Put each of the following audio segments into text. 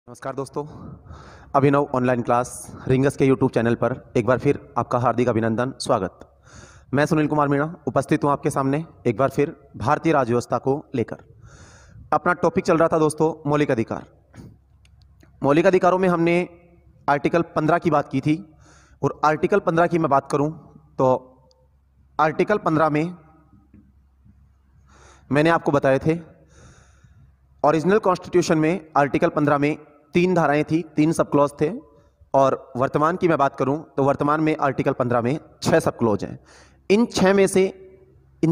नमस्कार दोस्तों, अभिनव online class rings के यूट्यूब चैनल पर एक बार फिर आपका हार्दिक अभिनंदन, स्वागत। मैं सुनील कुमार मीणा उपस्थित हूं आपके सामने एक बार फिर भारतीय राज्य व्यवस्था को लेकर। अपना टॉपिक चल रहा था दोस्तों मौलिक अधिकार। मौलिक अधिकारों में हमने आर्टिकल 15 की बात की थी और आर्टिकल 15 की मैं बात करूं तो आर्टिकल 15 में मैंने आपको बताए थे ओरिजिनल कॉन्स्टिट्यूशन में आर्टिकल 15 में 3 धाराएं थी, 3 सब क्लॉज थे। और वर्तमान की मैं बात करूं तो वर्तमान में आर्टिकल 15 में 6 सब क्लॉज हैं। इन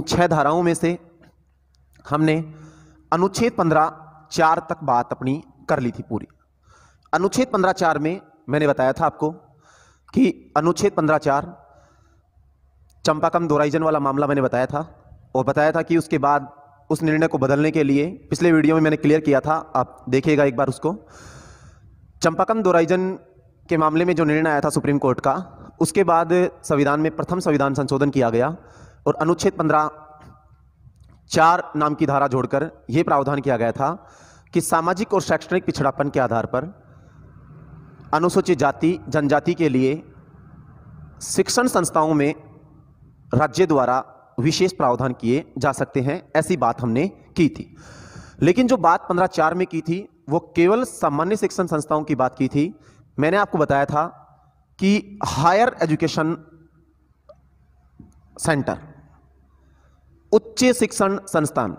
6 धाराओं में से हमने अनुच्छेद 15(4) तक बात अपनी कर ली थी पूरी। अनुच्छेद 15(4) में मैंने बताया था आपको कि अनुच्छेद 15(4) चंपाकम दोराइजन वाला मामला मैंने बताया था और बताया था कि उसके बाद उस निर्णय को बदलने के लिए पिछले वीडियो में मैंने क्लियर किया था, आप देखिएगा एक बार उसको। चंपाकम दोराइजन के मामले में जो निर्णय आया था सुप्रीम कोर्ट का, उसके बाद संविधान में प्रथम संविधान संशोधन किया गया और अनुच्छेद 15(4) नाम की धारा जोड़कर यह प्रावधान किया गया था कि सामाजिक और शैक्षणिक पिछड़ापन के आधार पर अनुसूचित जाति जनजाति के लिए शिक्षण संस्थाओं में राज्य द्वारा विशेष प्रावधान किए जा सकते हैं, ऐसी बात हमने की थी। लेकिन जो बात 15(4) में की थी वो केवल सामान्य शिक्षण संस्थाओं की बात की थी। मैंने आपको बताया था कि हायर एजुकेशन सेंटर, उच्च शिक्षण संस्थान,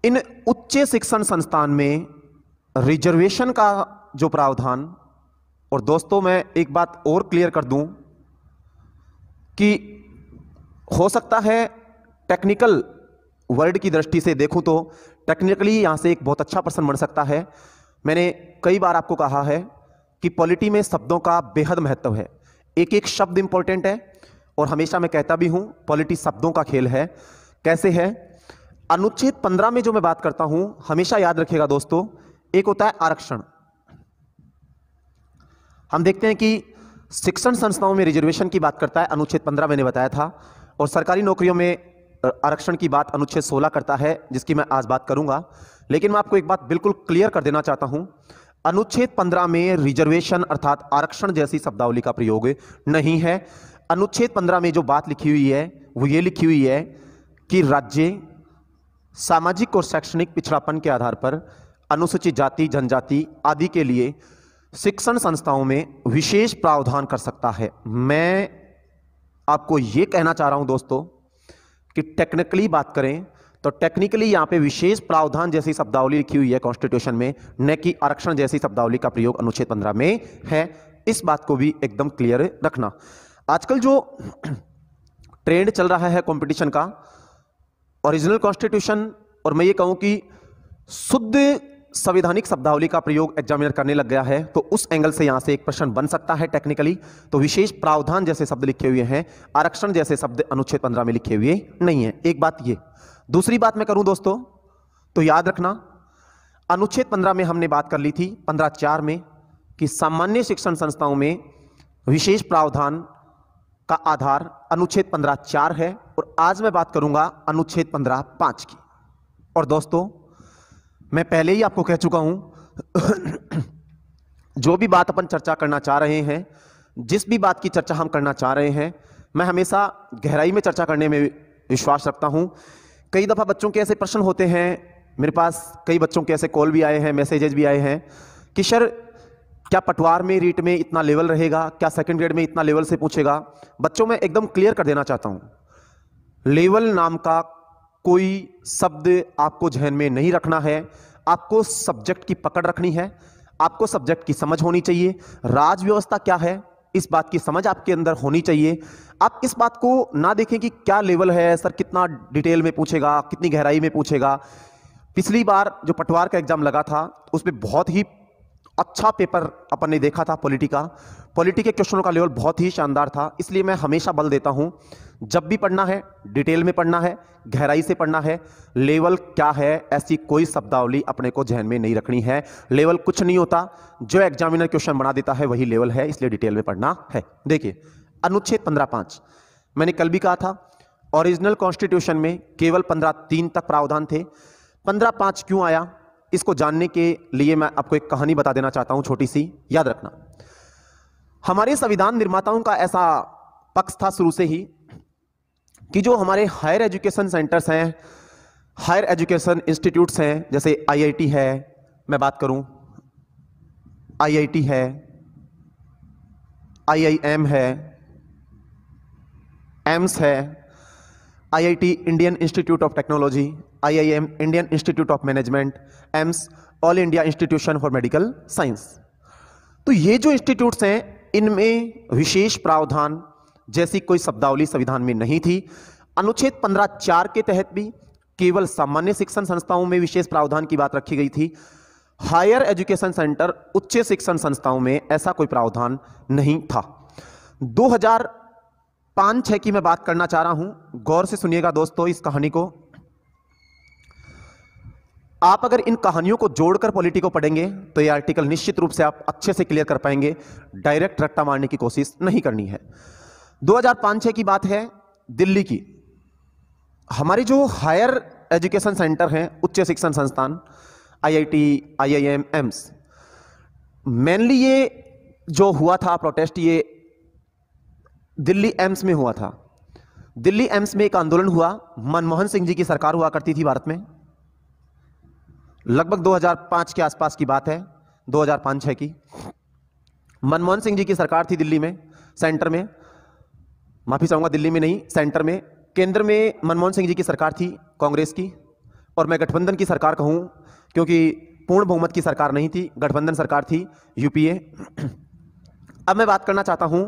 इन उच्च शिक्षण संस्थान में रिजर्वेशन का जो प्रावधान, और दोस्तों मैं एक बात और क्लियर कर दूं कि हो सकता है टेक्निकल वर्ड की दृष्टि से देखूं तो टेक्निकली यहां से एक बहुत अच्छा पर्सन बन सकता है। मैंने कई बार आपको कहा है कि पॉलिटी में शब्दों का बेहद महत्व है, एक एक शब्द इंपॉर्टेंट है और हमेशा मैं कहता भी हूं पॉलिटी शब्दों का खेल है। कैसे है? अनुच्छेद 15 में जो मैं बात करता हूं, हमेशा याद रखिएगा दोस्तों, एक होता है आरक्षण। हम देखते हैं कि शिक्षण संस्थाओं में रिजर्वेशन की बात करता है अनुच्छेद 15, मैंने बताया था, और सरकारी नौकरियों में आरक्षण की बात अनुच्छेद 16 करता है, जिसकी मैं आज बात करूंगा। लेकिन मैं आपको एक बात बिल्कुल क्लियर कर देना चाहता हूं, अनुच्छेद 15 में रिजर्वेशन अर्थात आरक्षण जैसी शब्दावली का प्रयोग नहीं है। अनुच्छेद 15 में जो बात लिखी हुई है वो ये लिखी हुई है कि राज्य सामाजिक और शैक्षणिक पिछड़ापन के आधार पर अनुसूचित जाति जनजाति आदि के लिए शिक्षण संस्थाओं में विशेष प्रावधान कर सकता है। मैं आपको यह कहना चाह रहा हूं दोस्तों कि टेक्निकली बात करें तो टेक्निकली यहां पे विशेष प्रावधान जैसी शब्दावली लिखी हुई है कॉन्स्टिट्यूशन में, न कि आरक्षण जैसी शब्दावली का प्रयोग अनुच्छेद 15 में है। इस बात को भी एकदम क्लियर रखना। आजकल जो ट्रेंड चल रहा है कंपटीशन का, ओरिजिनल कॉन्स्टिट्यूशन और मैं ये कहूं कि शुद्ध संवैधानिक शब्दावली का प्रयोग एग्जामिनर करने लग गया है, तो उस एंगल से यहां से एक प्रश्न बन सकता है टेक्निकली। तो विशेष प्रावधान जैसे शब्द लिखे हुए हैं, आरक्षण जैसे शब्द अनुच्छेद 15 में लिखे हुए नहीं है। एक बात ये। दूसरी बात मैं करूं दोस्तों तो याद रखना, अनुच्छेद 15 में हमने बात कर ली थी 15(4) में कि सामान्य शिक्षण संस्थाओं में विशेष प्रावधान का आधार अनुच्छेद 15(4) है, और आज मैं बात करूंगा अनुच्छेद 15(5) की। और दोस्तों मैं पहले ही आपको कह चुका हूं जो भी बात अपन चर्चा करना चाह रहे हैं, जिस भी बात की चर्चा हम करना चाह रहे हैं, मैं हमेशा गहराई में चर्चा करने में विश्वास रखता हूं। कई दफा बच्चों के ऐसे प्रश्न होते हैं, मेरे पास कई बच्चों के ऐसे कॉल भी आए हैं, मैसेजेस भी आए हैं कि सर क्या पटवार में रीट में इतना लेवल रहेगा, क्या सेकंड ग्रेड में इतना लेवल से पूछेगा। बच्चों में एकदम क्लियर कर देना चाहता हूं, लेवल नाम का कोई शब्द आपको जहन में नहीं रखना है। आपको सब्जेक्ट की पकड़ रखनी है, आपको सब्जेक्ट की समझ होनी चाहिए, राज व्यवस्था क्या है इस बात की समझ आपके अंदर होनी चाहिए। आप इस बात को ना देखें कि क्या लेवल है, सर कितना डिटेल में पूछेगा, कितनी गहराई में पूछेगा। पिछली बार जो पटवार का एग्जाम लगा था उसमें बहुत ही अच्छा पेपर अपन ने देखा था पॉलिटी के क्वेश्चनों का लेवल बहुत ही शानदार था। इसलिए मैं हमेशा बल देता हूं, जब भी पढ़ना है डिटेल में पढ़ना है, गहराई से पढ़ना है। लेवल क्या है ऐसी कोई शब्दावली अपने को जहन में नहीं रखनी है। लेवल कुछ नहीं होता, जो एग्जामिनर क्वेश्चन बना देता है वही लेवल है, इसलिए डिटेल में पढ़ना है। देखिए अनुच्छेद 15(5) मैंने कल भी कहा था, ओरिजिनल कॉन्स्टिट्यूशन में केवल 15(3) तक प्रावधान थे। 15(5) क्यों आया? इसको जानने के लिए मैं आपको एक कहानी बता देना चाहता हूं, छोटी सी, याद रखना। हमारे संविधान निर्माताओं का ऐसा पक्ष था शुरू से ही कि जो हमारे हायर एजुकेशन सेंटर्स हैं, हायर एजुकेशन इंस्टीट्यूट्स हैं, जैसे आईआईटी है, मैं बात करूं आईआईटी है, आईआईएम है, एम्स है, IIT Indian institute of technology, IIM Indian institute of management, AIIMS all India institution for medical science. तो ये जो इंस्टीट्यूट्स हैं, इनमें विशेष प्रावधान जैसी कोई शब्दावली संविधान में नहीं थी। अनुच्छेद 15(4) के तहत भी केवल सामान्य शिक्षण संस्थाओं में विशेष प्रावधान की बात रखी गई थी। हायर एजुकेशन सेंटर, उच्च शिक्षण संस्थाओं में ऐसा कोई प्रावधान नहीं था। 2005-6 की मैं बात करना चाह रहा हूं, गौर से सुनिएगा दोस्तों इस कहानी को। आप अगर इन कहानियों को जोड़कर पॉलिटी को पढ़ेंगे तो यह आर्टिकल निश्चित रूप से आप अच्छे से क्लियर कर पाएंगे। डायरेक्ट रट्टा मारने की कोशिश नहीं करनी है। 2005-6 की बात है, दिल्ली की। हमारे जो हायर एजुकेशन सेंटर हैं, उच्च शिक्षण संस्थान, आईआईटी, आईआईएम, एम्स, मेनली ये जो हुआ था प्रोटेस्ट, ये दिल्ली एम्स में हुआ था। दिल्ली एम्स में एक आंदोलन हुआ। मनमोहन सिंह जी की सरकार हुआ करती थी भारत में, लगभग 2005 के आसपास की बात है, 2005-6 की। मनमोहन सिंह जी की सरकार थी दिल्ली में, सेंटर में, माफी चाहूंगा, दिल्ली में नहीं, सेंटर में, केंद्र में मनमोहन सिंह जी की सरकार थी, कांग्रेस की। और मैं गठबंधन की सरकार कहूं क्योंकि पूर्ण बहुमत की सरकार नहीं थी, गठबंधन सरकार थी, यूपीए। अब मैं बात करना चाहता हूं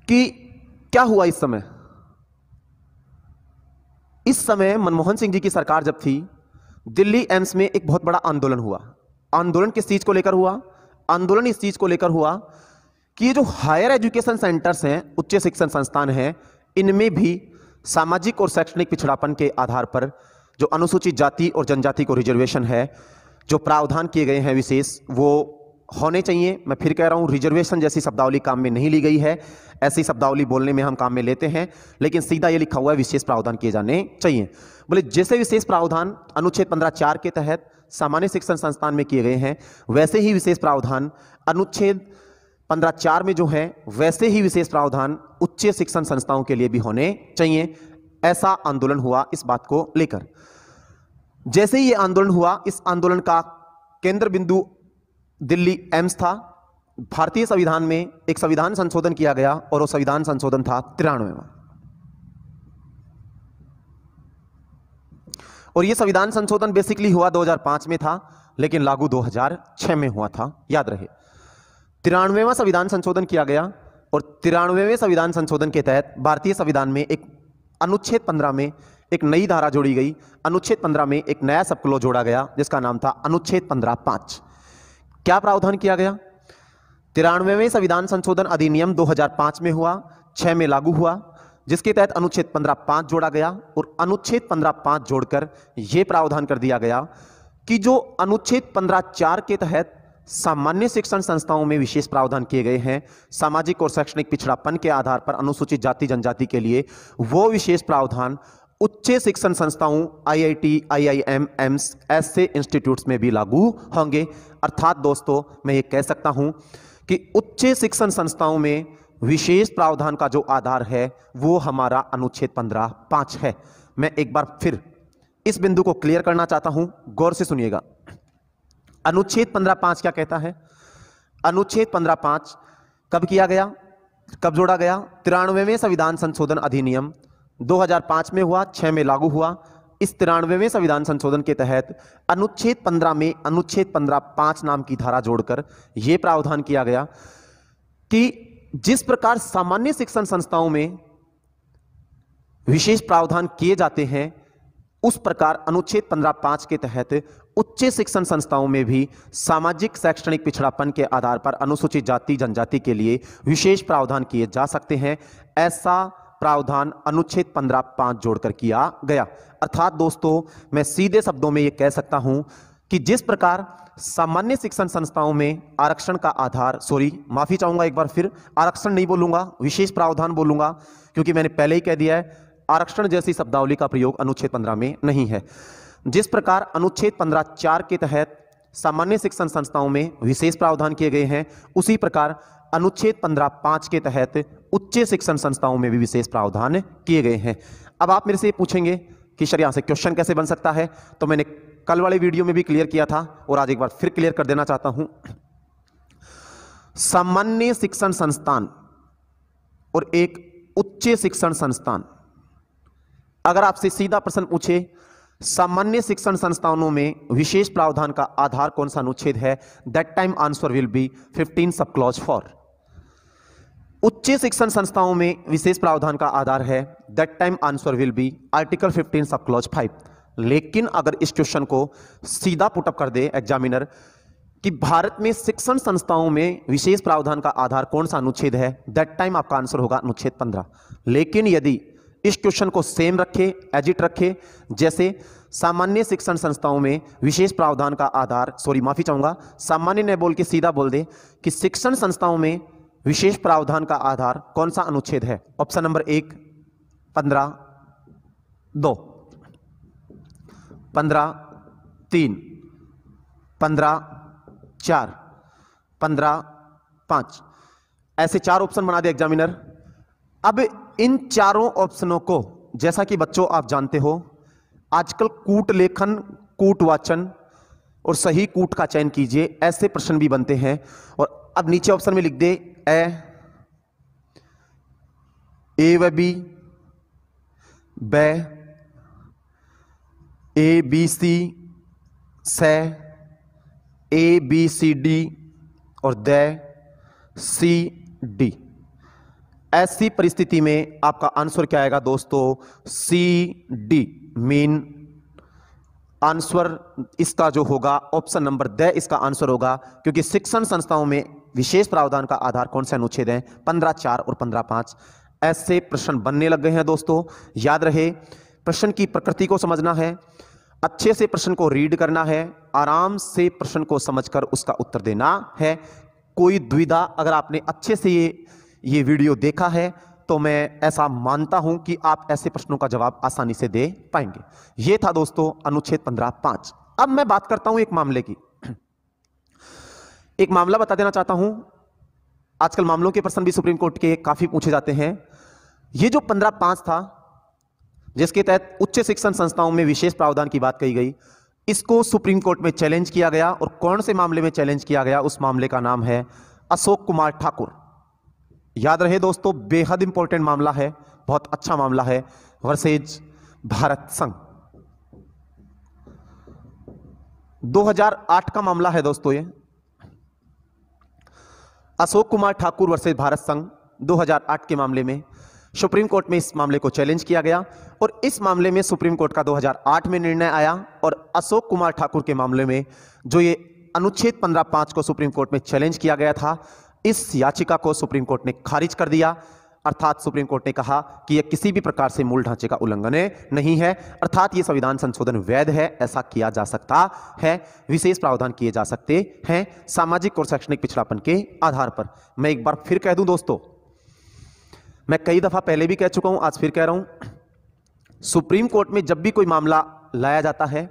कि क्या हुआ इस समय। इस समय मनमोहन सिंह जी की सरकार जब थी, दिल्ली एम्स में एक बहुत बड़ा आंदोलन हुआ। आंदोलन किस चीज को लेकर हुआ? आंदोलन इस चीज को लेकर हुआ कि ये जो हायर एजुकेशन सेंटर्स हैं, उच्च शिक्षण संस्थान हैं, इनमें भी सामाजिक और शैक्षणिक पिछड़ापन के आधार पर जो अनुसूचित जाति और जनजाति को रिजर्वेशन है, जो प्रावधान किए गए हैं विशेष, वो होने चाहिए। मैं फिर कह रहा हूं, रिजर्वेशन जैसी शब्दावली काम में नहीं ली गई है। ऐसी शब्दावली बोलने में हम काम में लेते हैं, लेकिन सीधा ये लिखा हुआ है विशेष प्रावधान किए जाने चाहिए। बोले जैसे विशेष प्रावधान अनुच्छेद 15(4) के तहत सामान्य शिक्षण संस्थान में किए गए हैं, वैसे ही विशेष प्रावधान अनुच्छेद 15(4) में जो है, वैसे ही विशेष प्रावधान उच्च शिक्षण संस्थाओं के लिए भी होने चाहिए। ऐसा आंदोलन हुआ इस बात को लेकर। जैसे ही यह आंदोलन हुआ, इस आंदोलन का केंद्र बिंदु दिल्ली एम्स था। भारतीय संविधान में एक संविधान संशोधन किया गया और वो संविधान संशोधन था 93वां। और यह संविधान संशोधन बेसिकली हुआ 2005 में था, लेकिन लागू 2006 में हुआ था, याद रहे। 93वां संविधान संशोधन किया गया और 93वें संविधान संशोधन के तहत भारतीय संविधान में एक अनुच्छेद 15 में एक नई धारा जोड़ी गई। अनुच्छेद 15 में एक नया सब क्लॉज जोड़ा गया जिसका नाम था अनुच्छेद 15(5). क्या प्रावधान किया गया? 93वें संविधान संशोधन अधिनियम 2005 में हुआ, 6 में लागू हुआ, जिसके तहत अनुच्छेद 15(5) जोड़ा गया। और अनुच्छेद 15(5) जोड़कर यह प्रावधान कर दिया गया कि जो अनुच्छेद 15(4) के तहत सामान्य शिक्षण संस्थाओं में विशेष प्रावधान किए गए हैं, सामाजिक और शैक्षणिक पिछड़ापन के आधार पर अनुसूचित जाति जनजाति के लिए, वो विशेष प्रावधान उच्च शिक्षण संस्थाओं, आईआईटी, आईआईएम, एम्स ऐसे इंस्टीट्यूट्स में भी लागू होंगे। अर्थात दोस्तों, मैं ये कह सकता हूं कि उच्च शिक्षण संस्थाओं में विशेष प्रावधान का जो आधार है वो हमारा अनुच्छेद 15(5) है। मैं एक बार फिर इस बिंदु को क्लियर करना चाहता हूं, गौर से सुनिएगा। अनुच्छेद 15(5) क्या कहता है? अनुच्छेद 15(5) कब किया गया, कब जोड़ा गया? 93वें संविधान संशोधन अधिनियम 2005 में हुआ, 6 में लागू हुआ। इस 93वें संविधान संशोधन के तहत अनुच्छेद 15 में अनुच्छेद 15(5) नाम की धारा जोड़कर यह प्रावधान किया गया कि जिस प्रकार सामान्य शिक्षण संस्थाओं में विशेष प्रावधान किए जाते हैं, उस प्रकार अनुच्छेद 15(5) के तहत उच्च शिक्षण संस्थाओं में भी सामाजिक शैक्षणिक पिछड़ापन के आधार पर अनुसूचित जाति जनजाति के लिए विशेष प्रावधान किए जा सकते हैं। ऐसा प्रावधान अनुच्छेद 15(5) जोड़कर किया गया। अर्थात दोस्तों, मैं सीधे शब्दों में यह कह सकता हूं कि जिस प्रकार सामान्य शिक्षण संस्थाओं में आरक्षण का आधार, माफी चाहूंगा एक बार फिर, आरक्षण नहीं बोलूंगा, विशेष प्रावधान बोलूंगा, क्योंकि मैंने पहले ही कह दिया है आरक्षण जैसी शब्दावली का प्रयोग अनुच्छेद 15 में नहीं है। जिस प्रकार अनुच्छेद 15(4) के तहत सामान्य शिक्षण संस्थाओं में विशेष प्रावधान किए गए हैं, उसी प्रकार अनुच्छेद 15(5) के तहत उच्च शिक्षण संस्थाओं में भी विशेष प्रावधान किए गए हैं। अब आप मेरे से पूछेंगे कि सर यहां से क्वेश्चन कैसे बन सकता है, तो मैंने कल वाले वीडियो में भी क्लियर किया था और आज एक बार फिर क्लियर कर देना चाहता हूं। सामान्य शिक्षण संस्थान और एक उच्च शिक्षण संस्थान, अगर आपसे सीधा प्रश्न पूछे सामान्य शिक्षण संस्थानों में विशेष प्रावधान का आधार कौन सा अनुच्छेद है, that time answer will be 15 sub clause 4। उच्च शिक्षण संस्थाओं में विशेष प्रावधान का आधार है, that time answer will be article 15 sub clause 5। लेकिन अगर इस क्वेश्चन को सीधा पुटअप कर दे एग्जामिनर कि भारत में शिक्षण संस्थाओं में विशेष प्रावधान का आधार कौन सा अनुच्छेद है, दैट टाइम आपका आंसर होगा अनुच्छेद 15। लेकिन यदि इस क्वेश्चन को सेम रखे, एज इट रखे, जैसे सामान्य शिक्षण संस्थाओं में विशेष प्रावधान का आधार, माफी चाहूंगा, सामान्य ने बोल के सीधा बोल दे कि शिक्षण संस्थाओं में विशेष प्रावधान का आधार कौन सा अनुच्छेद है। ऑप्शन नंबर 1 15(2), 15(3), 15(4), 15(5, ऐसे 4 ऑप्शन बना दे एग्जामिनर। अब इन चारों ऑप्शनों को, जैसा कि बच्चों आप जानते हो, आजकल कूट लेखन, कूट वाचन और सही कूट का चयन कीजिए, ऐसे प्रश्न भी बनते हैं। और अब नीचे ऑप्शन में लिख दे ए व बी, ब, ए बी सी, से, ए बी सी डी और द सी डी। ऐसी परिस्थिति में आपका आंसर क्या आएगा दोस्तों, सी डी। मीन आंसर इसका जो होगा ऑप्शन नंबर द इसका आंसर होगा, क्योंकि शिक्षण संस्थाओं में विशेष प्रावधान का आधार कौन से अनुच्छेद हैं, 15(4) और 15(5). ऐसे प्रश्न बनने लग गए हैं दोस्तों। याद रहे, प्रश्न की प्रकृति को समझना है, अच्छे से प्रश्न को रीड करना है, आराम से प्रश्न को समझकर उसका उत्तर देना है। कोई दुविधा, अगर आपने अच्छे से ये वीडियो देखा है तो मैं ऐसा मानता हूं कि आप ऐसे प्रश्नों का जवाब आसानी से दे पाएंगे। यह था दोस्तों अनुच्छेद 15(5). अब मैं बात करता हूं एक मामले की। एक मामला बता देना चाहता हूं, आजकल मामलों के प्रश्न भी सुप्रीम कोर्ट के काफी पूछे जाते हैं। यह जो 15(5) था, जिसके तहत उच्च शिक्षण संस्थाओं में विशेष प्रावधान की बात कही गई, इसको सुप्रीम कोर्ट में चैलेंज किया गया। और कौन से मामले में चैलेंज किया गया, उस मामले का नाम है अशोक कुमार ठाकुर। याद रहे दोस्तों, बेहद इंपॉर्टेंट मामला है, बहुत अच्छा मामला है, वर्सेज भारत संघ। 2008 का मामला है दोस्तों। ये अशोक कुमार ठाकुर वर्सेज भारत संघ 2008 के मामले में सुप्रीम कोर्ट में इस मामले को चैलेंज किया गया। और इस मामले में सुप्रीम कोर्ट का 2008 में निर्णय आया। और अशोक कुमार ठाकुर के मामले में जो ये अनुच्छेद 15(5) को सुप्रीम कोर्ट में चैलेंज किया गया था, इस याचिका को सुप्रीम कोर्ट ने खारिज कर दिया। अर्थात सुप्रीम कोर्ट ने कहा कि यह किसी भी प्रकार से मूल ढांचे का उल्लंघन नहीं है, अर्थात यह संविधान संशोधन वैध है, ऐसा किया जा सकता है, विशेष प्रावधान किए जा सकते हैं सामाजिक और शैक्षणिक पिछड़ापन के आधार पर। मैं एक बार फिर कह दूं दोस्तों, मैं कई दफा पहले भी कह चुका हूं, आज फिर कह रहा हूं, सुप्रीम कोर्ट में जब भी कोई मामला लाया जाता है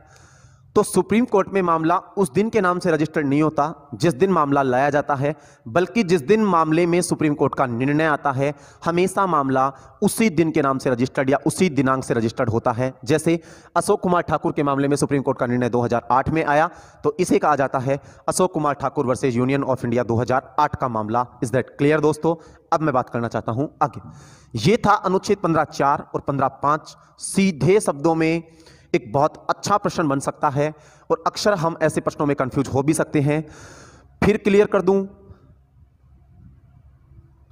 तो सुप्रीम कोर्ट में मामला उस दिन के नाम से रजिस्टर्ड नहीं होता जिस दिन मामला लाया जाता है, बल्कि जिस दिन मामले में सुप्रीम कोर्ट का निर्णय आता है, हमेशा मामला उसी दिन के नाम से रजिस्टर्ड या उसी दिनांक से रजिस्टर्ड होता है। जैसे अशोक कुमार ठाकुर के मामले में सुप्रीम कोर्ट का निर्णय 2008 में आया, तो इसे कहा जाता है Ashok Kumar Thakur versus union of India 2008 का मामला। इज दैट क्लियर दोस्तों? अब मैं बात करना चाहता हूं आगे। यह था अनुच्छेद 15(4) और 15(5). सीधे शब्दों में एक बहुत अच्छा प्रश्न बन सकता है और अक्सर हम ऐसे प्रश्नों में कंफ्यूज हो भी सकते हैं। फिर क्लियर कर दूं,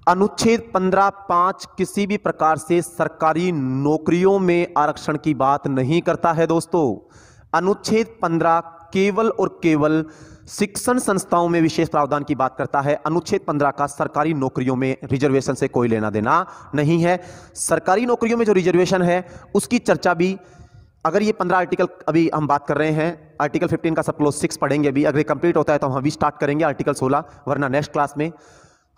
अनुच्छेद 15(5) किसी भी प्रकार से सरकारी नौकरियों में आरक्षण की बात नहीं करता है दोस्तों। अनुच्छेद 15 केवल और केवल शिक्षण संस्थाओं में विशेष प्रावधान की बात करता है। अनुच्छेद 15 का सरकारी नौकरियों में रिजर्वेशन से कोई लेना देना नहीं है। सरकारी नौकरियों में जो रिजर्वेशन है उसकी चर्चा भी, अगर ये 15 आर्टिकल अभी हम बात कर रहे हैं, आर्टिकल 15 का सब क्लोज 6 पढ़ेंगे अभी, अगर कंप्लीट होता है तो हम अभी स्टार्ट करेंगे आर्टिकल 16, वरना नेक्स्ट क्लास में।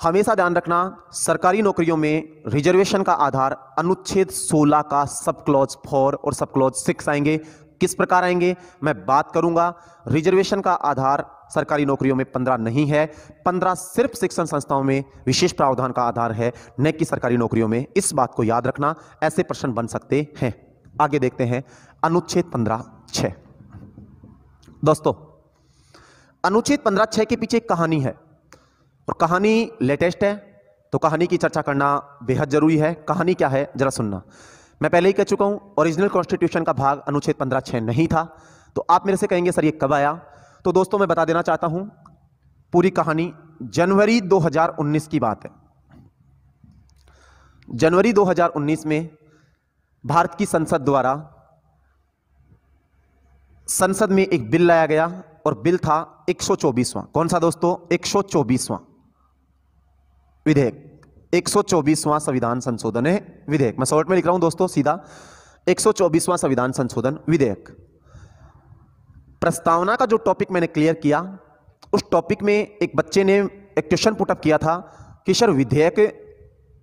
हमेशा ध्यान रखना, सरकारी नौकरियों में रिजर्वेशन का आधार अनुच्छेद 16 का सब क्लॉज 4 और सब क्लॉज 6 आएंगे। किस प्रकार आएंगे मैं बात करूंगा। रिजर्वेशन का आधार सरकारी नौकरियों में 15 नहीं है, 15 सिर्फ शिक्षण संस्थाओं में विशेष प्रावधान का आधार है, न कि सरकारी नौकरियों में। इस बात को याद रखना, ऐसे प्रश्न बन सकते हैं। आगे देखते हैं अनुच्छेद 15(6). दोस्तों, अनुच्छेद 15(6) के पीछे एक कहानी है और कहानी लेटेस्ट है, तो कहानी की चर्चा करना बेहद जरूरी है। कहानी क्या है जरा सुनना। मैं पहले ही कह चुका हूं, ओरिजिनल कॉन्स्टिट्यूशन का भाग अनुच्छेद 15(6) नहीं था। तो आप मेरे से कहेंगे सर ये कब आया, तो दोस्तों मैं बता देना चाहता हूं पूरी कहानी। जनवरी 2019 की बात है। जनवरी 2019 में भारत की संसद द्वारा संसद में एक बिल लाया गया और बिल था 124वां। कौन सा दोस्तों? 124वां विधेयक, 124वां संविधान संशोधन विधेयक। मैं शॉर्ट में लिख रहा हूं दोस्तों, सीधा 124वां संविधान संशोधन विधेयक। प्रस्तावना का जो टॉपिक मैंने क्लियर किया, उस टॉपिक में एक बच्चे ने एक क्वेश्चन पुटअप किया था कि सर विधेयक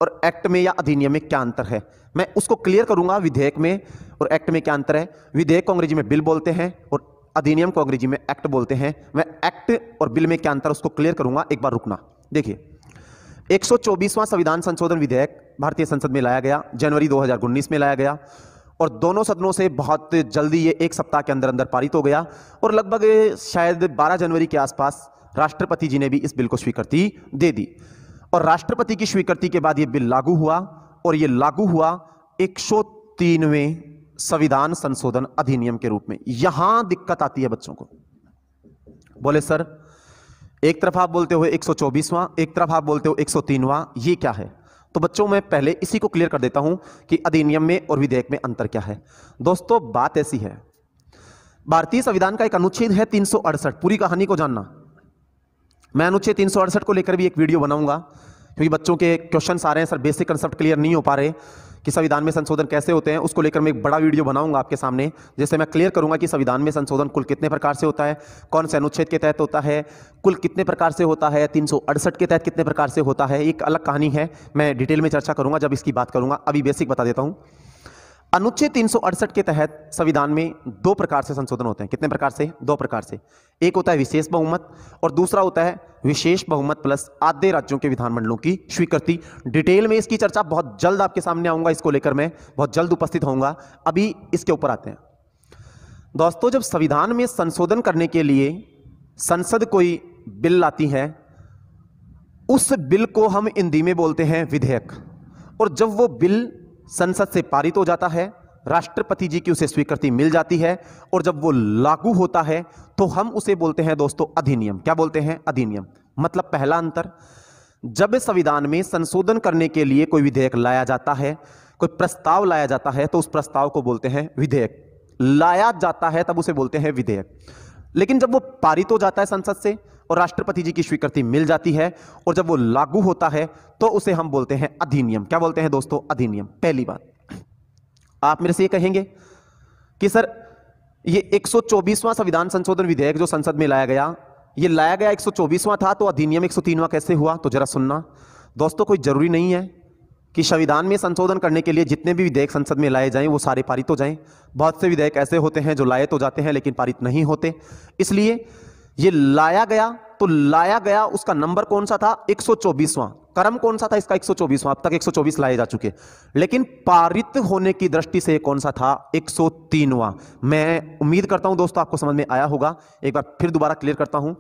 और एक्ट में या अधिनियम में क्या अंतर है। मैं उसको क्लियर करूंगा, विधेयक में और एक्ट में क्या अंतर है। विधेयक को अंग्रेजी में बिल बोलते हैं और अधिनियम को अंग्रेजी में एक्ट बोलते हैं। मैं एक्ट और बिल में क्या अंतर उसको क्लियर करूंगा, एक बार रुकना। देखिए, 124वां संविधान संशोधन विधेयक भारतीय संसद में लाया गया, जनवरी 2019 में लाया गया और दोनों सदनों से बहुत जल्दी ये एक सप्ताह के अंदर अंदर पारित हो गया और लगभग शायद 12 जनवरी के आसपास राष्ट्रपति जी ने भी इस बिल को स्वीकृति दे दी और राष्ट्रपति की स्वीकृति के बाद ये बिल लागू हुआ और ये लागू हुआ 103वें संविधान संशोधन अधिनियम के रूप में। यहां दिक्कत आती है बच्चों को। बोले सर, एक तरफ आप बोलते हो 124वां, एक तरफ आप बोलते हो 103वां, ये क्या है? तो बच्चों मैं पहले इसी को क्लियर कर देता हूं कि अधिनियम में और विधेयक में अंतर क्या है। दोस्तों बात ऐसी है, भारतीय संविधान का एक अनुच्छेद है 368। पूरी कहानी को जानना, मैं अनुच्छेद 368 को लेकर भी एक वीडियो बनाऊंगा क्योंकि बच्चों के क्वेश्चंस आ रहे हैं, सर बेसिक कंसेप्ट क्लियर नहीं हो पा रहे कि संविधान में संशोधन कैसे होते हैं। उसको लेकर मैं एक बड़ा वीडियो बनाऊंगा आपके सामने, जैसे मैं क्लियर करूंगा कि संविधान में संशोधन कुल कितने प्रकार से होता है, कौन से अनुच्छेद के तहत होता है, कुल कितने प्रकार से होता है, 368 के तहत कितने प्रकार से होता है। एक अलग कहानी है, मैं डिटेल में चर्चा करूंगा जब इसकी बात करूंगा। अभी बेसिक बता देता हूं। अनुच्छेद 368 के तहत संविधान में 2 प्रकार से संशोधन होते हैं। कितने प्रकार से? 2 प्रकार से। एक होता है विशेष बहुमत और दूसरा होता है विशेष बहुमत प्लस आधे राज्यों के विधानमंडलों की स्वीकृति। डिटेल में इसकी चर्चा बहुत जल्द आपके सामने आऊंगा, इसको लेकर मैं बहुत जल्द उपस्थित होऊंगा। अभी इसके ऊपर आते हैं। दोस्तों, जब संविधान में संशोधन करने के लिए संसद कोई बिल लाती है, उस बिल को हम हिंदी में बोलते हैं विधेयक, और जब वो बिल संसद से पारित हो जाता है, राष्ट्रपति जी की उसे स्वीकृति मिल जाती है और जब वो लागू होता है तो हम उसे बोलते हैं दोस्तों अधिनियम। क्या बोलते हैं? अधिनियम। मतलब पहला अंतर, जब संविधान में संशोधन करने के लिए कोई विधेयक लाया जाता है, कोई प्रस्ताव लाया जाता है, तो उस प्रस्ताव को बोलते हैं विधेयक। लाया जाता है तब उसे बोलते हैं विधेयक। लेकिन जब वो पारित हो जाता है संसद से और राष्ट्रपति जी की स्वीकृति मिल जाती है और जब वो लागू होता है तो उसे हम बोलते हैं अधिनियम। क्या बोलते हैं दोस्तों? अधिनियम। पहली बात, आप मेरे से ये कहेंगे कि सर ये 124वां संविधान संशोधन विधेयक जो संसद में लाया गया, ये लाया गया 124वां था, तो अधिनियम 103वां कैसे हुआ? तो जरा सुनना दोस्तों, कोई जरूरी नहीं है कि संविधान में संशोधन करने के लिए जितने भी विधेयक संसद में लाए जाएं वो सारे पारित हो जाएं। बहुत से विधेयक ऐसे होते हैं जो लाए तो जाते हैं लेकिन पारित नहीं होते। इसलिए ये लाया गया, तो लाया गया उसका नंबर कौन सा था? 124वां। क्रम कौन सा था इसका? 124वां। अब तक 124 लाए जा चुके, लेकिन पारित होने की दृष्टि से कौन सा था? 103वां। मैं उम्मीद करता हूं दोस्तों आपको समझ में आया होगा। एक बार फिर दोबारा क्लियर करता हूं,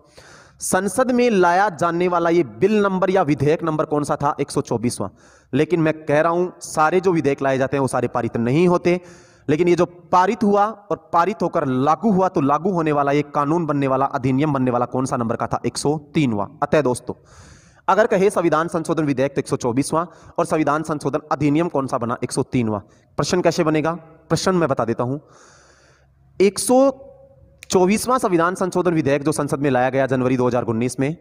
संसद में लाया जाने वाला ये बिल नंबर या विधेयक नंबर कौन सा था? 124वां। लेकिन मैं कह रहा हूं सारे जो विधेयक लाए जाते हैं वो सारे पारित नहीं होते, लेकिन ये जो पारित हुआ और पारित होकर लागू हुआ, तो लागू होने वाला ये कानून बनने वाला, अधिनियम बनने वाला कौन सा नंबर का था? 103वां। अतः दोस्तों अगर कहे संविधान संशोधन विधेयक तो 124वां और संविधान संशोधन अधिनियम कौन सा बना? 103वां। प्रश्न कैसे बनेगा? प्रश्न मैं बता देता हूं। 124वां संविधान संशोधन विधेयक जो संसद में लाया गया जनवरी 2019 में,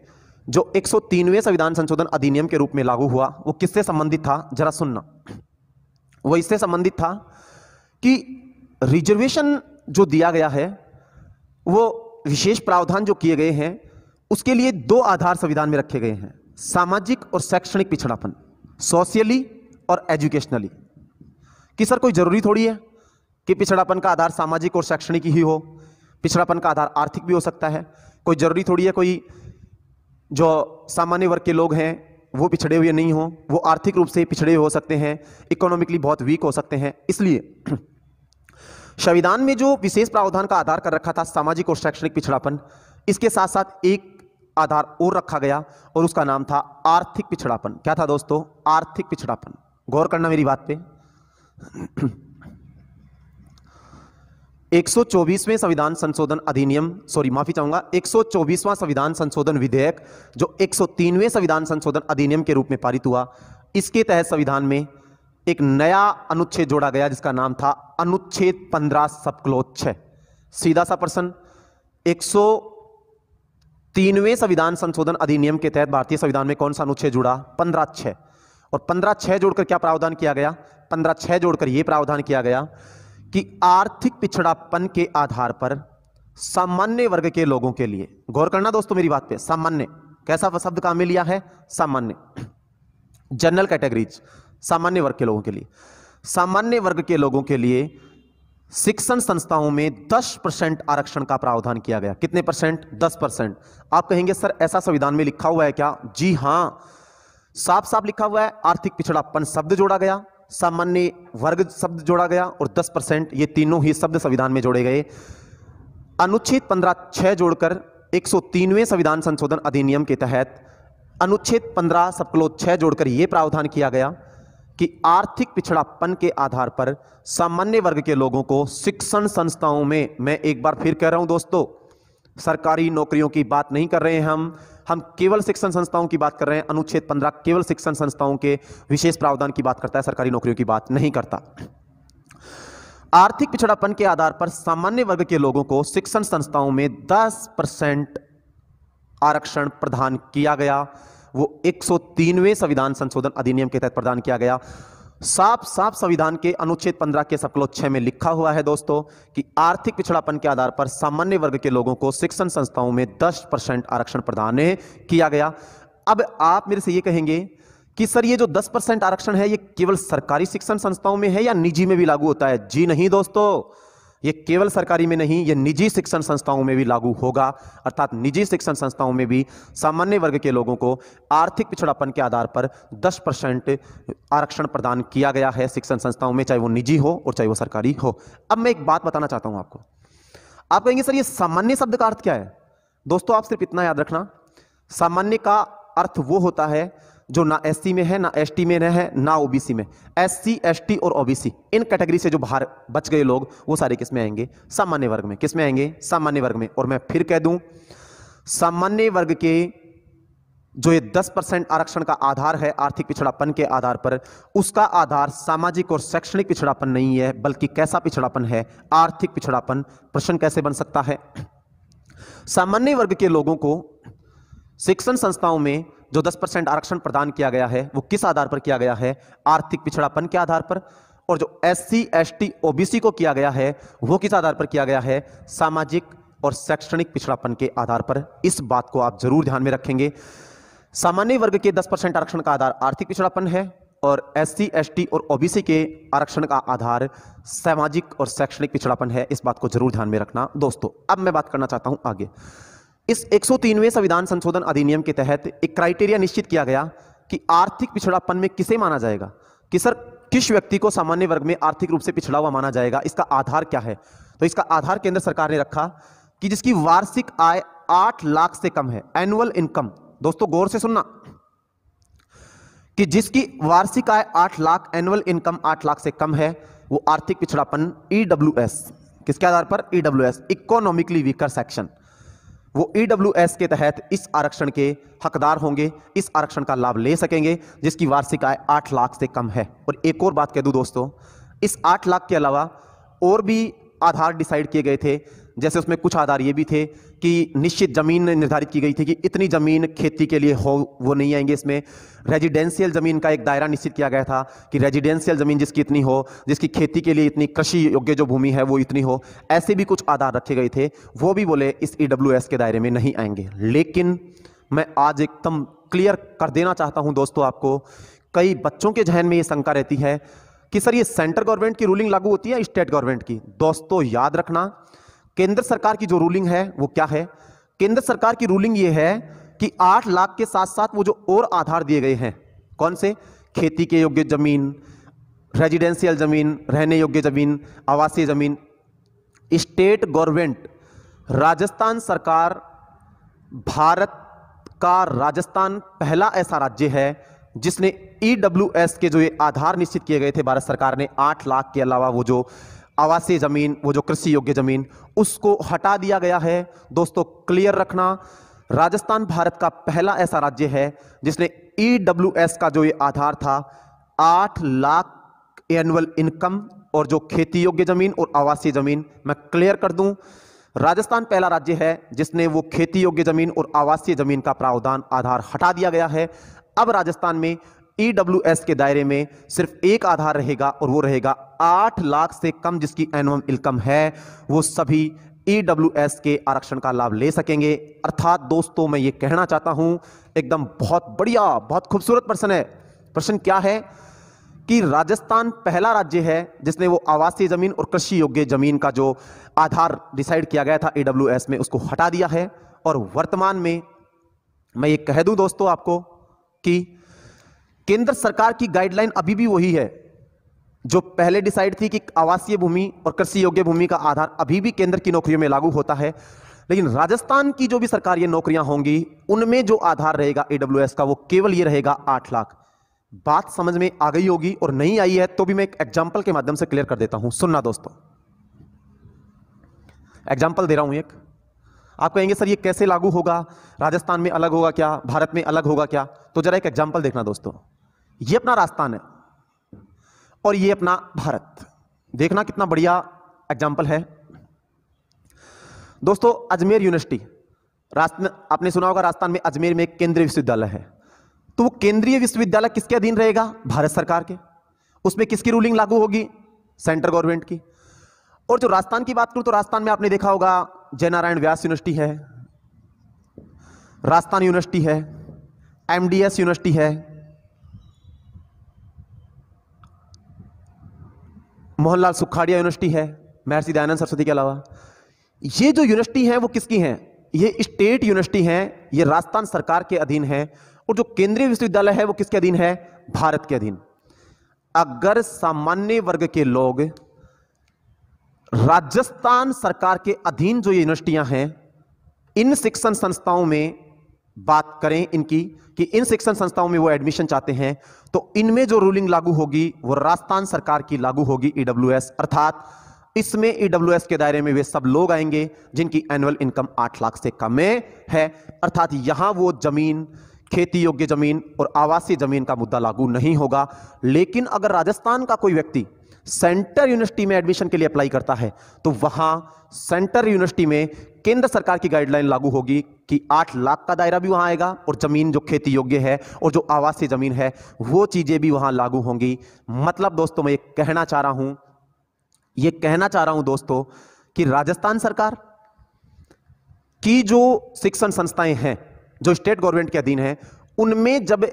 जो 103वें संविधान संशोधन अधिनियम के रूप में लागू हुआ, वो किससे संबंधित था? जरा सुनना। वो इससे संबंधित था कि रिजर्वेशन जो दिया गया है, वो विशेष प्रावधान जो किए गए हैं, उसके लिए 2 आधार संविधान में रखे गए हैं। सामाजिक और शैक्षणिक पिछड़ापन, सोशियली और एजुकेशनली। कि सर कोई जरूरी थोड़ी है कि पिछड़ापन का आधार सामाजिक और शैक्षणिक ही हो, पिछड़ापन का आधार आर्थिक भी हो सकता है। कोई जरूरी थोड़ी है कोई जो सामान्य वर्ग के लोग हैं वो पिछड़े हुए नहीं हो, वो आर्थिक रूप से पिछड़े हो सकते हैं, इकोनॉमिकली बहुत वीक हो सकते हैं। इसलिए संविधान में जो विशेष प्रावधान का आधार कर रखा था सामाजिक और शैक्षणिक पिछड़ापन, इसके साथ साथ एक आधार और रखा गया और उसका नाम था आर्थिक पिछड़ापन। क्या था दोस्तों? आर्थिक पिछड़ापन। गौर करना मेरी बात पे। 124वें संविधान संशोधन अधिनियम, सॉरी माफी चाहूंगा, 124वां संविधान संशोधन विधेयक जो 103वें संविधान संशोधन अधिनियम के रूप में पारित हुआ, इसके तहत संविधान में एक नया अनुच्छेद जोड़ा गया जिसका नाम था अनुच्छेद 15 सब क्लॉज 6। सीधा सा प्रश्न, 103वें संविधान संशोधन अधिनियम के तहत भारतीय संविधान में कौन सा अनुच्छेद जुड़ा? 15(6). और 15(6) जोड़कर क्या प्रावधान किया गया? 15(6) जोड़कर यह प्रावधान किया गया कि आर्थिक पिछड़ापन के आधार पर सामान्य वर्ग के लोगों के लिए, गौर करना दोस्तों मेरी बात पे, सामान्य कैसा शब्द काम में लिया है? सामान्य, जनरल कैटेगरीज, सामान्य वर्ग के लोगों के लिए, सामान्य वर्ग के लोगों के लिए शिक्षण संस्थाओं में 10% आरक्षण का प्रावधान किया गया। कितने परसेंट? 10%। आप कहेंगे सर ऐसा संविधान में लिखा हुआ है क्या? जी हां, साफ साफ लिखा हुआ है। आर्थिक पिछड़ापन शब्द जोड़ा गया, सामान्य वर्ग शब्द जोड़ा गया और 10%, ये तीनों ही शब्द संविधान में जोड़े गए। अनुच्छेद 15(6) जोड़कर 103वें संविधान संशोधन अधिनियम के तहत अनुच्छेद 15 सब क्लॉज 6 जोड़कर यह प्रावधान किया गया कि आर्थिक पिछड़ापन के आधार पर सामान्य वर्ग के लोगों को शिक्षण संस्थाओं में, मैं एक बार फिर कह रहा हूं दोस्तों, सरकारी नौकरियों की बात नहीं कर रहे हैं हम केवल शिक्षण संस्थाओं की बात कर रहे हैं। अनुच्छेद 15 केवल शिक्षण संस्थाओं के विशेष प्रावधान की बात करता है, सरकारी नौकरियों की बात नहीं करता। आर्थिक पिछड़ापन के आधार पर सामान्य वर्ग के लोगों को शिक्षण संस्थाओं में 10% आरक्षण प्रदान किया गया। वो 103वें संविधान संशोधन अधिनियम के तहत प्रदान किया गया। साफ साफ संविधान के अनुच्छेद 15 के सब क्लॉज 6 में लिखा हुआ है दोस्तों कि आर्थिक पिछड़ापन के आधार पर सामान्य वर्ग के लोगों को शिक्षण संस्थाओं में 10% आरक्षण प्रदान किया गया। अब आप मेरे से ये कहेंगे कि सर ये जो 10% आरक्षण है ये केवल सरकारी शिक्षण संस्थाओं में है या निजी में भी लागू होता है? जी नहीं दोस्तों, ये केवल सरकारी में नहीं, ये निजी शिक्षण संस्थाओं में भी लागू होगा। अर्थात निजी शिक्षण संस्थाओं में भी सामान्य वर्ग के लोगों को आर्थिक पिछड़ापन के आधार पर 10% आरक्षण प्रदान किया गया है शिक्षण संस्थाओं में, चाहे वो निजी हो और चाहे वो सरकारी हो। अब मैं एक बात बताना चाहता हूं आपको। आप कहेंगे सर ये सामान्य शब्द का अर्थ क्या है? दोस्तों आप सिर्फ इतना याद रखना, सामान्य का अर्थ वो होता है जो ना एससी में है, ना एसटी में है, ना ओबीसी में। एससी, एसटी और ओबीसी इन कैटेगरी से जो बाहर बच गए लोग वो सारे किस में आएंगे? सामान्य वर्ग में। किस में आएंगे? सामान्य वर्ग में। और मैं फिर कह दूं, सामान्य वर्ग के जो ये 10% आरक्षण का आधार है आर्थिक पिछड़ापन के आधार पर, उसका आधार सामाजिक और शैक्षणिक पिछड़ापन नहीं है, बल्कि कैसा पिछड़ापन है? आर्थिक पिछड़ापन। प्रश्न कैसे बन सकता है? सामान्य वर्ग के लोगों को शिक्षण संस्थाओं में जो 10% आरक्षण प्रदान किया गया है वो किस आधार पर किया गया है? आर्थिक पिछड़ापन के आधार पर। और जो एससी, एसटी, ओबीसी को किया गया है वो किस आधार पर किया गया है? सामाजिक और शैक्षणिक पिछड़ापन के आधार पर। इस बात को आप जरूर ध्यान में रखेंगे। सामान्य वर्ग के 10% आरक्षण का आधार आर्थिक पिछड़ापन है और एससी, एसटी और ओबीसी के आरक्षण का आधार सामाजिक और शैक्षणिक पिछड़ापन है। इस बात को जरूर ध्यान में रखना दोस्तों। अब मैं बात करना चाहता हूं आगे। इस 103वें संविधान संशोधन अधिनियम के तहत एक क्राइटेरिया निश्चित किया गया कि आर्थिक पिछड़ापन में किसे माना जाएगा, कि सर किस व्यक्ति को सामान्य वर्ग में आर्थिक रूप से पिछड़ा हुआ माना जाएगा, इसका आधार क्या है? तो इसका आधार केंद्र सरकार ने रखा कि जिसकी वार्षिक आय 8 लाख से कम है, एनुअल इनकम। दोस्तों गौर से सुनना, कि जिसकी वार्षिक आय 8 लाख, एनुअल इनकम 8 लाख से कम है, वो आर्थिक पिछड़ापन ईडब्ल्यूएस, किसके आधार पर? ईडब्ल्यूएस, इकोनॉमिकली वीकर सेक्शन, वो ईडब्ल्यूएस के तहत इस आरक्षण के हकदार होंगे, इस आरक्षण का लाभ ले सकेंगे जिसकी वार्षिक आय 8 लाख से कम है। और एक और बात कह दूं दोस्तों, इस 8 लाख के अलावा और भी आधार डिसाइड किए गए थे। जैसे उसमें कुछ आधार ये भी थे कि निश्चित जमीन निर्धारित की गई थी कि इतनी जमीन खेती के लिए हो, वो नहीं आएंगे इसमें। रेजिडेंशियल जमीन का एक दायरा निश्चित किया गया था कि रेजिडेंशियल जमीन जिसकी इतनी हो, जिसकी खेती के लिए इतनी कृषि योग्य जो भूमि है वो इतनी हो। ऐसे भी कुछ आधार रखे गए थे, वो भी बोले इस ईडब्ल्यूएस के दायरे में नहीं आएंगे। लेकिन मैं आज एकदम क्लियर कर देना चाहता हूं दोस्तों आपको। कई बच्चों के जहन में यह शंका रहती है कि सर ये सेंट्रल गवर्नमेंट की रूलिंग लागू होती है स्टेट गवर्नमेंट की। दोस्तों याद रखना, केंद्र सरकार की जो रूलिंग है वो क्या है। केंद्र सरकार की रूलिंग ये है कि 8 लाख के साथ साथ वो जो और आधार दिए गए हैं, कौन से, खेती के योग्य जमीन, रेजिडेंशियल जमीन, रहने योग्य जमीन, आवासीय जमीन, स्टेट गवर्नमेंट, राजस्थान सरकार, भारत का राजस्थान पहला ऐसा राज्य है जिसने ईडब्ल्यूएस के जो ये आधार निश्चित किए गए थे भारत सरकार ने 8 लाख के अलावा वो जो आवासीय जमीन, वो जो कृषि योग्य जमीन, उसको हटा दिया गया है। दोस्तों क्लियर रखना, राजस्थान भारत का पहला ऐसा राज्य है जिसने ईडब्ल्यूएस का जो ये आधार था 8 लाख एनुअल इनकम और जो खेती योग्य जमीन और आवासीय जमीन, मैं क्लियर कर दूं, राजस्थान पहला राज्य है जिसने वो खेती योग्य जमीन और आवासीय जमीन का प्रावधान आधार हटा दिया गया है। अब राजस्थान में ईडब्ल्यूएस के दायरे में सिर्फ एक आधार रहेगा और वो रहेगा 8 लाख से कम जिसकी एनुअल इनकम है, वो सभी ईडब्ल्यूएस के आरक्षण का लाभ ले सकेंगे। अर्थात दोस्तों मैं ये कहना चाहता हूं, एकदम बहुत बढ़िया, बहुत खूबसूरत प्रश्न है। प्रश्न क्या है कि राजस्थान पहला राज्य है जिसने वो आवासीय जमीन और कृषि योग्य जमीन का जो आधार डिसाइड किया गया था ईडब्ल्यूएस में, उसको हटा दिया है। और वर्तमान में मैं ये कह दूं दोस्तों आपको कि केंद्र सरकार की गाइडलाइन अभी भी वही है जो पहले डिसाइड थी कि आवासीय भूमि और कृषि योग्य भूमि का आधार अभी भी केंद्र की नौकरियों में लागू होता है। लेकिन राजस्थान की जो भी सरकारी नौकरियां होंगी उनमें जो आधार रहेगा ईडब्ल्यूएस का वो केवल ये रहेगा 8 लाख। बात समझ में आ गई होगी, और नहीं आई है तो भी मैं एक एग्जाम्पल के माध्यम से क्लियर कर देता हूं। सुनना दोस्तों, एग्जाम्पल दे रहा हूं एक। आप कहेंगे सर ये कैसे लागू होगा, राजस्थान में अलग होगा क्या, भारत में अलग होगा क्या? तो जरा एक एग्जाम्पल देखना दोस्तों। ये अपना राजस्थान है और ये अपना भारत, देखना कितना बढ़िया एग्जाम्पल है दोस्तों। अजमेर यूनिवर्सिटी, आपने सुना होगा राजस्थान में अजमेर में एक केंद्रीय विश्वविद्यालय है। तो वो केंद्रीय विश्वविद्यालय किसके अधीन रहेगा? भारत सरकार के। उसमें किसकी रूलिंग लागू होगी? सेंट्रल गवर्नमेंट की। और जो राजस्थान की बात करूं तो राजस्थान में आपने देखा होगा जयनारायण व्यास यूनिवर्सिटी है, राजस्थान यूनिवर्सिटी है, एमडीएस यूनिवर्सिटी है, मोहनलाल सुखाड़िया यूनिवर्सिटी है, महर्षि दयानंद सरस्वती के अलावा। ये जो यूनिवर्सिटी हैं वो किसकी हैं? ये स्टेट यूनिवर्सिटी हैं, ये राजस्थान सरकार के अधीन है। और जो केंद्रीय विश्वविद्यालय है वो किसके अधीन है? भारत के अधीन। अगर सामान्य वर्ग के लोग राजस्थान सरकार के अधीन जो यूनिवर्सिटियां हैं, इन शिक्षण संस्थाओं में बात करें इनकी कि इन शिक्षण संस्थाओं में वो एडमिशन चाहते हैं, तो इनमें जो रूलिंग लागू होगी वो राजस्थान सरकार की लागू होगी, ईडब्ल्यूएस। अर्थात इसमें ईडब्ल्यूएस के दायरे में वे सब लोग आएंगे जिनकी एनुअल इनकम 8 लाख से कम है। अर्थात यहां वो जमीन, खेती योग्य जमीन और आवासीय जमीन का मुद्दा लागू नहीं होगा। लेकिन अगर राजस्थान का कोई व्यक्ति सेंट्रल यूनिवर्सिटी में एडमिशन के लिए अप्लाई करता है तो वहां सेंट्रल यूनिवर्सिटी में केंद्र सरकार की गाइडलाइन लागू होगी कि 8 लाख का दायरा भी वहां आएगा और जमीन जो खेती योग्य है और जो आवासीय जमीन है वो चीजें भी वहां लागू होंगी। मतलब दोस्तों मैं ये कहना चाह रहा हूं दोस्तों कि राजस्थान सरकार की जो शिक्षण संस्थाएं हैं जो स्टेट गवर्नमेंट के अधीन है, उनमें जब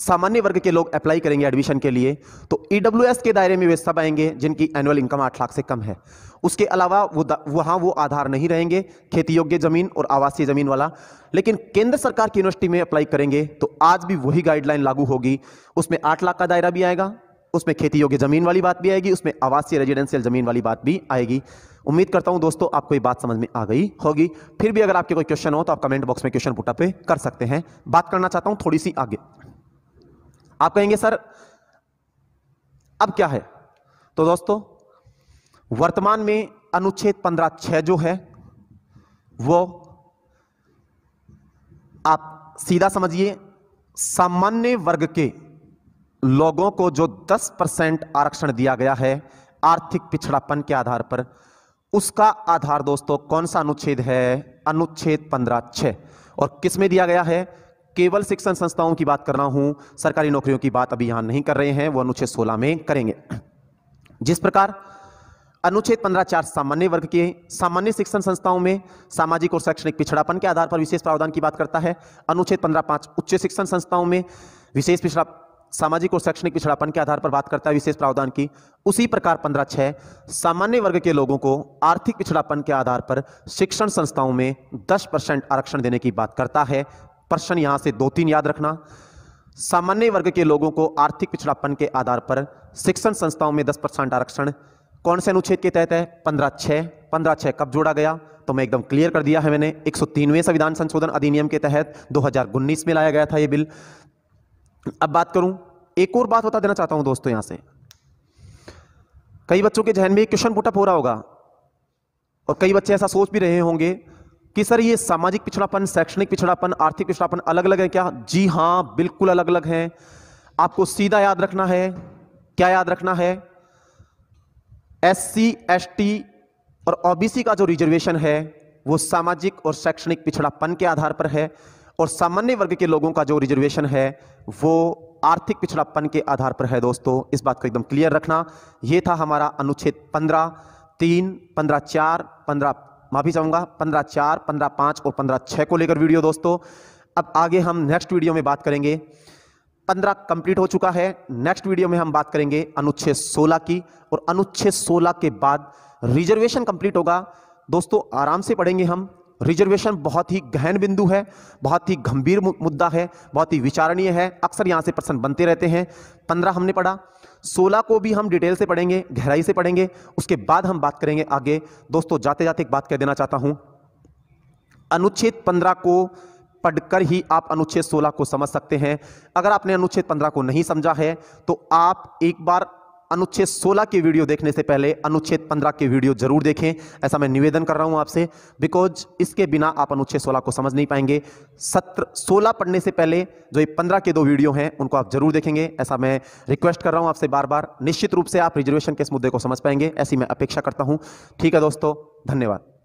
सामान्य वर्ग के लोग अप्लाई करेंगे एडमिशन के लिए तो ईडब्ल्यूएस के दायरे में वे सब आएंगे जिनकी एनुअल इनकम 8 लाख से कम है। उसके अलावा वहां वो आधार नहीं रहेंगे खेती योग्य जमीन और आवासीय जमीन वाला। लेकिन केंद्र सरकार की यूनिवर्सिटी में अप्लाई करेंगे तो आज भी वही गाइडलाइन लागू होगी। उसमें 8 लाख का दायरा भी आएगा, उसमें खेती योग्य जमीन वाली बात भी आएगी, उसमें आवासीय रेजिडेंशियल जमीन वाली बात भी आएगी। उम्मीद करता हूं दोस्तों आपको ये बात समझ में आ गई होगी। फिर भी अगर आपके कोई क्वेश्चन हो तो आप कमेंट बॉक्स में क्वेश्चन पुटअप कर सकते हैं। बात करना चाहता हूं थोड़ी सी आगे। आप कहेंगे सर अब क्या है? तो दोस्तों वर्तमान में अनुच्छेद 15(6) जो है वो आप सीधा समझिए, सामान्य वर्ग के लोगों को जो 10% आरक्षण दिया गया है आर्थिक पिछड़ापन के आधार पर, उसका आधार दोस्तों कौन सा अनुच्छेद है? अनुच्छेद 15(6). और किस में दिया गया है? केवल शिक्षण संस्थाओं की बात कर रहा हूं, सरकारी नौकरियों की बात अभी यहां नहीं कर रहे हैं, वो अनुच्छेद 16 में करेंगे। जिस प्रकार अनुच्छेद 15(4) सामान्य वर्ग के सामान्य शिक्षण संस्थाओं में सामाजिक और शैक्षणिक पिछड़ापन के आधार पर विशेष प्रावधान की बात करता है। अनुच्छेद 15(5) उच्च शिक्षण संस्थाओं में विशेष सामाजिक और शैक्षणिक पिछड़ापन के आधार पर बात करता है विशेष प्रावधान की। उसी प्रकार 15(6) सामान्य वर्ग के लोगों को आर्थिक पिछड़ापन के आधार पर शिक्षण संस्थाओं में 10% आरक्षण देने की बात करता है। प्रश्न यहां से 2-3 याद रखना। सामान्य वर्ग के लोगों को आर्थिक पिछड़ापन के आधार पर शिक्षण संस्थाओं में 10% आरक्षण कौन से अनुच्छेद के तहत है? 15(6). 15(6) कब जोड़ा गया? तो मैं एकदम क्लियर कर दिया है मैंने। 103वें संविधान संशोधन अधिनियम के तहत 2019 में लाया गया था यह बिल। अब बात करूं, एक और बात बता देना चाहता हूं दोस्तों, यहां से कई बच्चों के जहन में क्वेश्चन पुटअप हो रहा होगा और कई बच्चे ऐसा सोच भी रहे होंगे कि सर ये सामाजिक पिछड़ापन, शैक्षणिक पिछड़ापन, आर्थिक पिछड़ापन अलग अलग है क्या? जी हां, बिल्कुल अलग अलग हैं। आपको सीधा याद रखना है, क्या याद रखना है? SC, ST और OBC का जो रिजर्वेशन है वो सामाजिक और शैक्षणिक पिछड़ापन के आधार पर है, और सामान्य वर्ग के लोगों का जो रिजर्वेशन है वो आर्थिक पिछड़ापन के आधार पर है। दोस्तों इस बात को एकदम क्लियर रखना। ये था हमारा अनुच्छेद 15(3), 15(4), 15(4), 15(5) और 15(6) को लेकर वीडियो दोस्तों। अब आगे हम नेक्स्ट वीडियो में बात करेंगे। 15 कंप्लीट हो चुका है। नेक्स्ट वीडियो में हम बात करेंगे अनुच्छेद 16 की, और अनुच्छेद 16 के बाद रिजर्वेशन कंप्लीट होगा। दोस्तों आराम से पढ़ेंगे हम। रिजर्वेशन बहुत ही गहन बिंदु है, बहुत ही गंभीर मुद्दा है, बहुत ही विचारणीय है। अक्सर यहां से प्रश्न बनते रहते हैं। 15 हमने पढ़ा, 16 को भी हम डिटेल से पढ़ेंगे, गहराई से पढ़ेंगे। उसके बाद हम बात करेंगे आगे। दोस्तों जाते जाते एक बात कह देना चाहता हूं, अनुच्छेद 15 को पढ़कर ही आप अनुच्छेद 16 को समझ सकते हैं। अगर आपने अनुच्छेद 15 को नहीं समझा है तो आप एक बार अनुच्छेद 16 की वीडियो देखने से पहले अनुच्छेद 15 की वीडियो जरूर देखें, ऐसा मैं निवेदन कर रहा हूं आपसे, बिकॉज इसके बिना आप अनुच्छेद 16 को समझ नहीं पाएंगे। सत्र 16 पढ़ने से पहले जो ये 15 के 2 वीडियो हैं उनको आप जरूर देखेंगे, ऐसा मैं रिक्वेस्ट कर रहा हूं आपसे बार बार। निश्चित रूप से आप रिजर्वेशन के इस मुद्दे को समझ पाएंगे, ऐसी मैं अपेक्षा करता हूं। ठीक है दोस्तों, धन्यवाद।